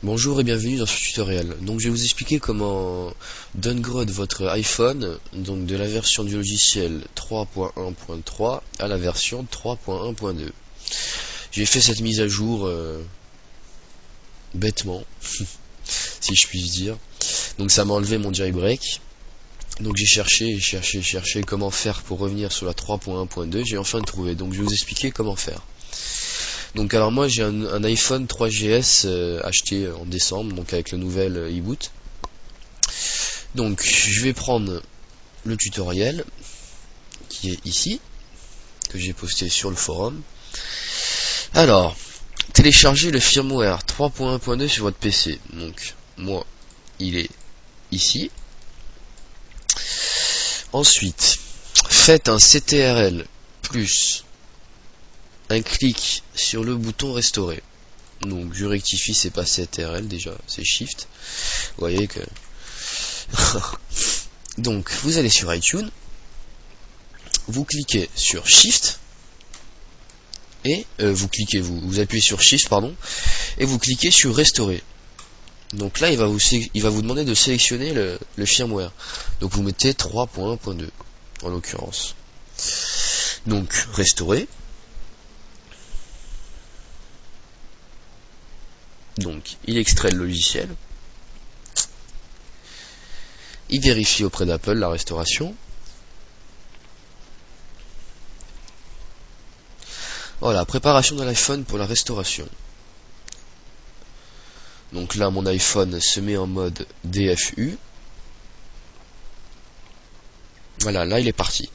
Bonjour et bienvenue dans ce tutoriel. Donc je vais vous expliquer comment downgrade votre iPhone donc de la version du logiciel 3.1.3 à la version 3.1.2. J'ai fait cette mise à jour bêtement, si je puis dire. Donc ça m'a enlevé mon jailbreak. Donc j'ai cherché comment faire pour revenir sur la 3.1.2. J'ai enfin trouvé. Donc je vais vous expliquer comment faire. Donc alors moi j'ai un iPhone 3GS acheté en décembre, donc avec le nouvel e-boot. Donc je vais prendre le tutoriel qui est ici, que j'ai posté sur le forum. Alors, téléchargez le firmware 3.1.2 sur votre PC. Donc moi il est ici. Ensuite, faites un CTRL plus un clic sur le bouton restaurer. Donc je rectifie, c'est pas CTRL déjà, c'est Shift. Vous voyez que donc vous allez sur iTunes, vous cliquez sur Shift et vous appuyez sur Shift pardon et vous cliquez sur restaurer. Donc là il va vous demander de sélectionner le firmware. Donc vous mettez 3.1.2 en l'occurrence. Donc restaurer. Donc il extrait le logiciel. Il vérifie auprès d'Apple la restauration. Voilà, préparation de l'iPhone pour la restauration. Donc là, mon iPhone se met en mode DFU. Voilà, là, il est parti.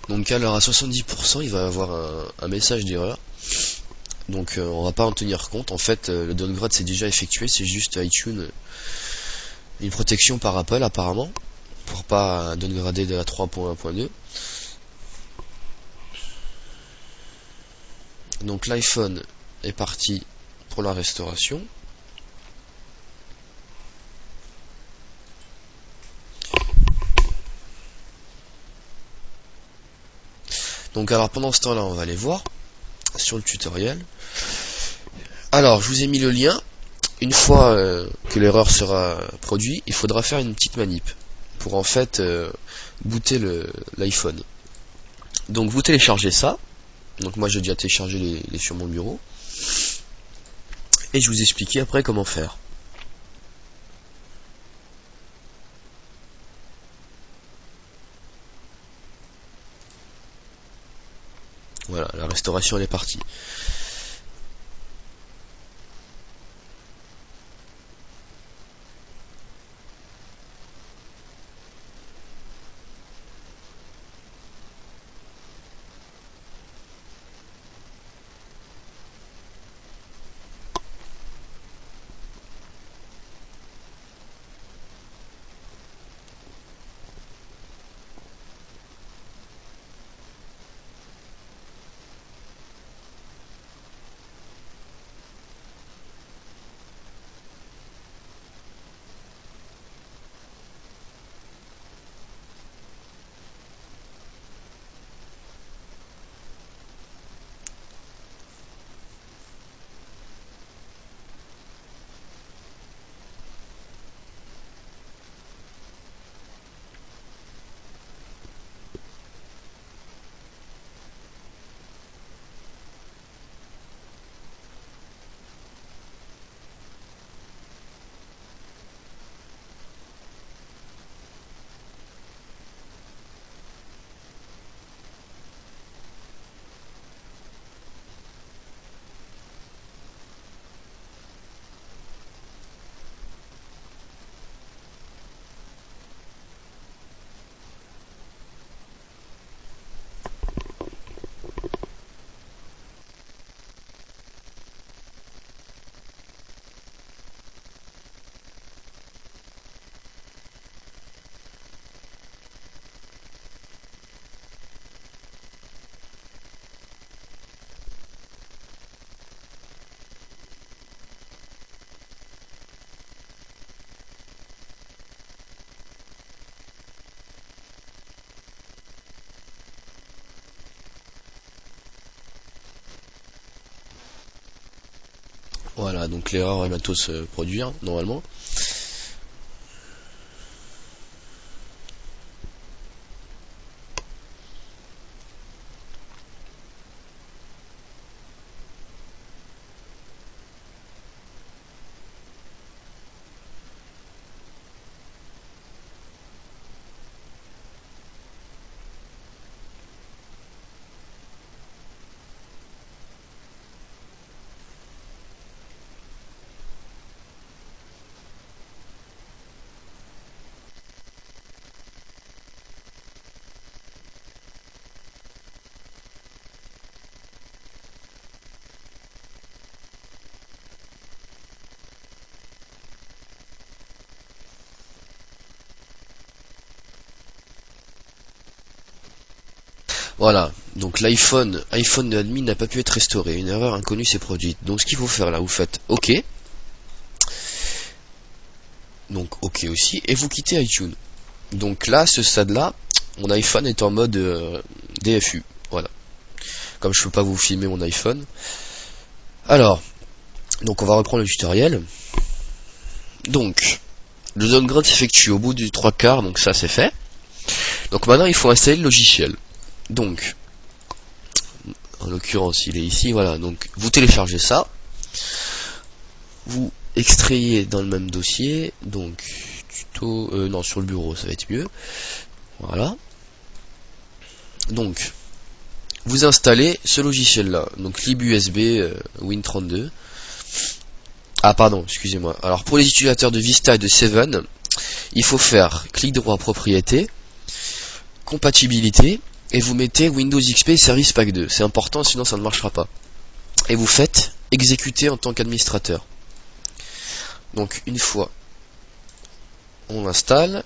Donc alors, à 70%, il va avoir un message d'erreur. Donc on va pas en tenir compte. En fait, le downgrade c'est déjà effectué. C'est juste iTunes, une protection par Apple apparemment, pour pas downgrader de la 3.1.2. Donc l'iPhone est parti pour la restauration. Donc alors pendant ce temps-là, on va aller voir sur le tutoriel. Alors, je vous ai mis le lien. Une fois que l'erreur sera produite, il faudra faire une petite manip pour en fait booter l'iPhone. Donc vous téléchargez ça. Donc moi j'ai déjà téléchargé les sur mon bureau. Et je vous expliquer après comment faire. Voilà, la restauration elle est partie. Voilà, donc l'erreur va bientôt se produire, normalement. Voilà, donc iPhone de l'admin n'a pas pu être restauré, une erreur inconnue s'est produite. Donc ce qu'il faut faire là, vous faites OK, donc OK aussi, et vous quittez iTunes. Donc là, à ce stade-là, mon iPhone est en mode DFU, voilà. Comme je peux pas vous filmer mon iPhone. Alors, donc on va reprendre le tutoriel. Donc, le downgrade s'effectue au bout du 3/4, donc ça c'est fait. Donc maintenant il faut installer le logiciel. Donc, en l'occurrence il est ici, voilà. Donc vous téléchargez ça, vous extrayez dans le même dossier, donc tuto, non sur le bureau ça va être mieux. Voilà. Donc, vous installez ce logiciel là, donc libusb Win32. Ah pardon, excusez-moi. Alors pour les utilisateurs de Vista et de Seven, il faut faire clic droit propriété, compatibilité, et vous mettez Windows XP Service Pack 2. C'est important, sinon ça ne marchera pas. Et vous faites exécuter en tant qu'administrateur. Donc une fois on l'installe,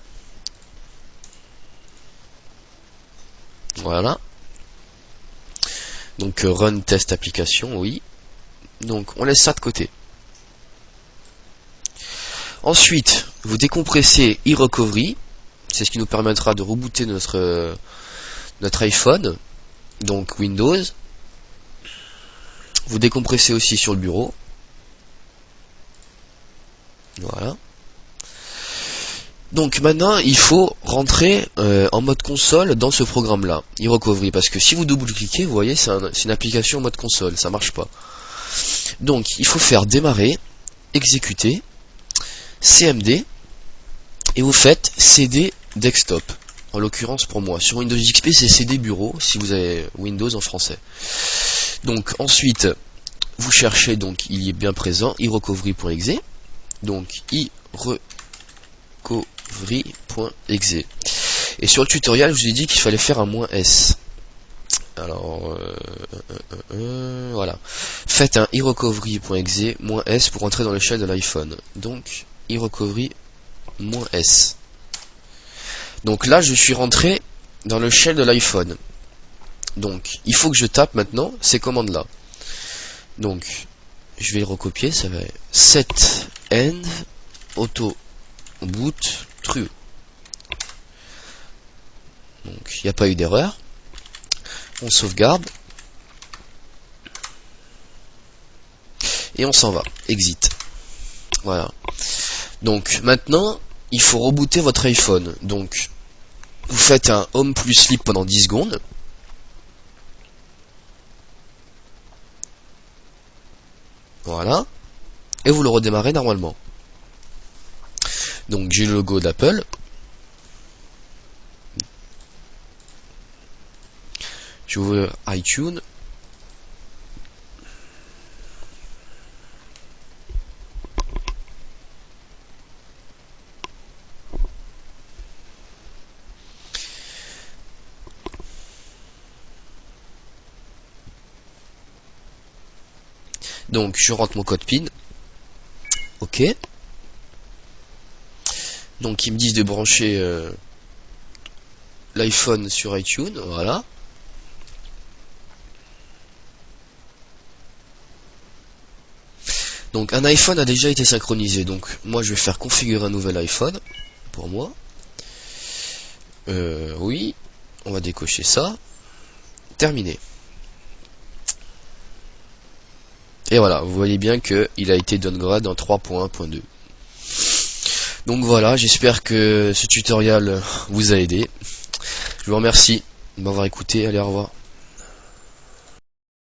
voilà. Donc run test application, oui. Donc on laisse ça de côté. Ensuite, vous décompressez eRecovery, c'est ce qui nous permettra de rebooter notre iPhone, donc Windows. Vous décompressez aussi sur le bureau. Voilà. Donc maintenant, il faut rentrer en mode console dans ce programme-là, eRecovery, parce que si vous double-cliquez, vous voyez, c'est une application en mode console, ça marche pas. Donc, il faut faire démarrer, exécuter, CMD, et vous faites CD desktop. En l'occurrence pour moi, sur Windows XP c'est CD bureau, si vous avez Windows en français. Donc ensuite, vous cherchez, donc il y est bien présent, eRecovery.exe. Donc eRecovery.exe. Et sur le tutoriel, je vous ai dit qu'il fallait faire un "-s". Alors, voilà. Faites un eRecovery.exe "-s" pour entrer dans l'échelle de l'iPhone. Donc, eRecovery-s. Donc là, je suis rentré dans le shell de l'iPhone. Donc, il faut que je tape maintenant ces commandes-là. Donc, je vais le recopier, ça va être set end auto boot true. Donc, il n'y a pas eu d'erreur. On sauvegarde. Et on s'en va. Exit. Voilà. Donc, maintenant, il faut rebooter votre iPhone. Donc, vous faites un home plus sleep pendant 10 secondes. Voilà. Et vous le redémarrez normalement. Donc, j'ai le logo d'Apple. Je vais ouvrir iTunes. Donc je rentre mon code PIN. OK. Donc ils me disent de brancher l'iPhone sur iTunes. Voilà. Donc un iPhone a déjà été synchronisé. Donc moi je vais faire configurer un nouvel iPhone. Pour moi. Oui. On va décocher ça. Terminé. Et voilà, vous voyez bien que il a été downgrade en 3.1.2. Donc voilà, j'espère que ce tutoriel vous a aidé. Je vous remercie de m'avoir écouté, allez, au revoir.